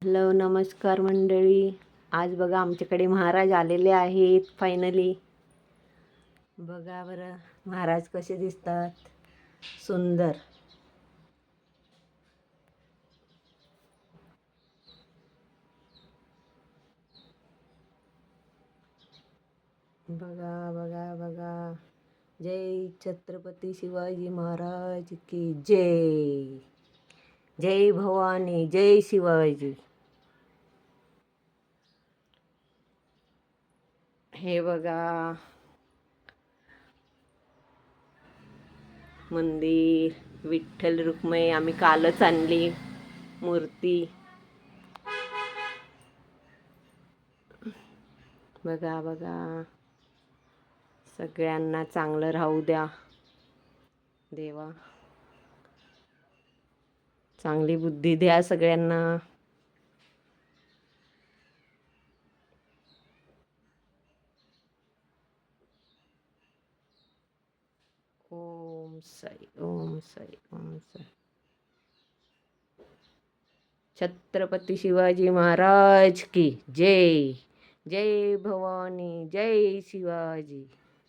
Hello नमस्कार मंडळी. आज बघा आमच्याकडे महाराज आलेले आहेत फायनली. बघा बरं महाराज कसे दिसतात, सुंदर. बघा बघा बघा. जय छत्रपती शिवाजी महाराज की जय. जय भवानी, जय शिवाजी. हे बघा मंदिर, विठ्ठल रुक्मिणी आम्ही कालच आणली मूर्ती. बघा बघा. सगळ्यांना चांगलं राहू द्या देवा, चांगली बुद्धी द्या सगळ्यांना. ओम साई, ओम साई, ओम साई. छत्रपती शिवाजी महाराज की जय. जय भवानी, जय शिवाजी.